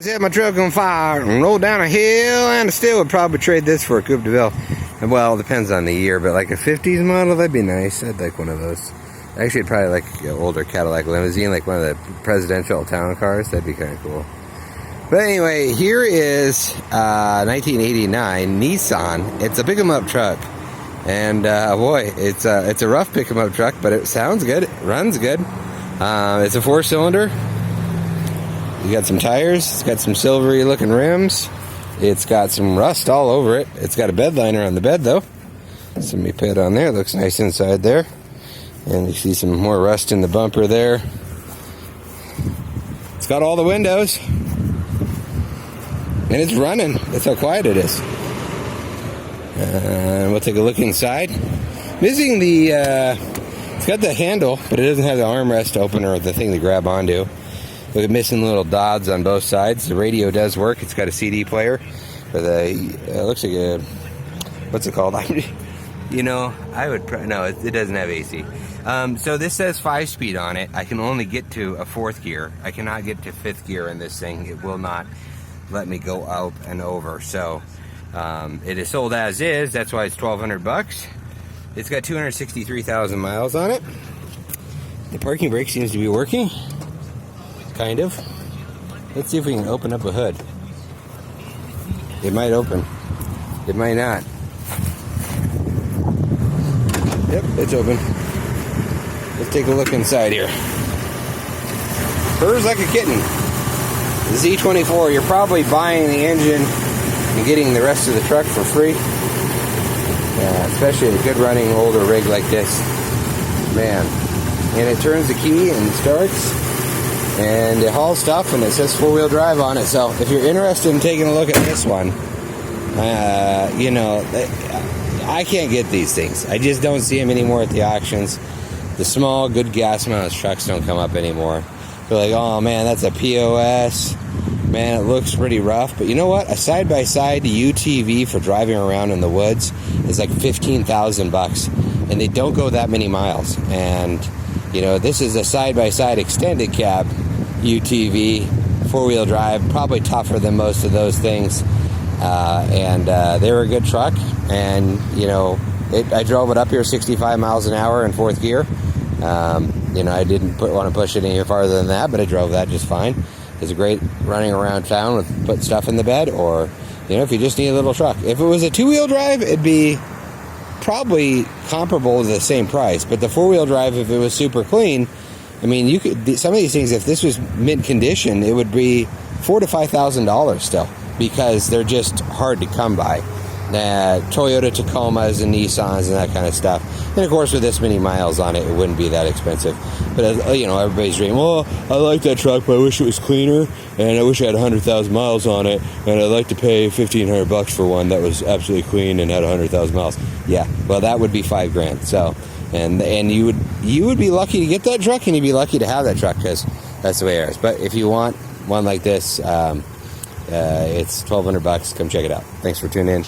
Set my truck on fire and roll down a hill, and I still would probably trade this for a Coupe de Ville. Well, it depends on the year, but like a 50s model, that'd be nice. I'd like one of those. Actually, I'd probably like an older Cadillac limousine, like one of the presidential town cars. That'd be kind of cool. But anyway, here is 1989 Nissan. It's a pick-em-up truck. And boy, it's a rough pick-em-up truck, but it sounds good. It runs good. It's a 4-cylinder. You got some tires. It's got some silvery looking rims. It's got some rust all over it. It's got a bed liner on the bed though. Somebody put it on there. It looks nice inside there. And you see some more rust in the bumper there. It's got all the windows. And it's running. That's how quiet it is. We'll take a look inside. Missing the, it's got the handle, but it doesn't have the armrest opener or the thing to grab onto. Look at missing little dots on both sides. The radio does work. It's got a CD player. For the, looks like a, what's it called? You know, I would, no, it doesn't have AC. So this says 5-speed on it. I can only get to a 4th gear. I cannot get to 5th gear in this thing. It will not let me go out and over. So it is sold as is. That's why it's $1,200. It's got 263,000 miles on it. The parking brake seems to be working. Kind of. Let's see if we can open up a hood. It might open. It might not. Yep, it's open. Let's take a look inside here. Purrs like a kitten. The Z24, you're probably buying the engine and getting the rest of the truck for free. Especially a good running older rig like this. Man. And it turns the key and starts. And it hauls stuff, and it says 4-wheel drive on it. So if you're interested in taking a look at this one, you know, I can't get these things. I just don't see them anymore at the auctions. The small, good gas mileage trucks don't come up anymore. They're like, oh man, that's a POS. Man, it looks pretty rough. But you know what? A side-by-side UTV for driving around in the woods is like $15,000, and they don't go that many miles. And you know, this is a side-by-side extended cab UTV, 4-wheel drive, probably tougher than most of those things. They're a good truck. And, you know, I drove it up here 65 miles an hour in 4th gear. You know, I didn't want to push it any farther than that, but I drove that just fine. It's a great running around town with put stuff in the bed, or, you know, if you just need a little truck. If it was a 2-wheel drive, it'd be probably comparable to the same price, but the 4-wheel drive, if it was super clean, I mean, you could, some of these things, if this was mint condition, it would be $4,000 to $5,000 still, because they're just hard to come by. Toyota Tacomas and Nissans and that kind of stuff. And of course, with this many miles on it, it wouldn't be that expensive. But you know, everybody's dreaming, well, I like that truck, but I wish it was cleaner, and I wish I had 100,000 miles on it, and I'd like to pay $1,500 for one that was absolutely clean and had 100,000 miles. Yeah, well, that would be $5,000. So, and you would be lucky to get that truck, and you'd be lucky to have that truck, because that's the way it is. But if you want one like this, it's $1,200. Come check it out. Thanks for tuning in.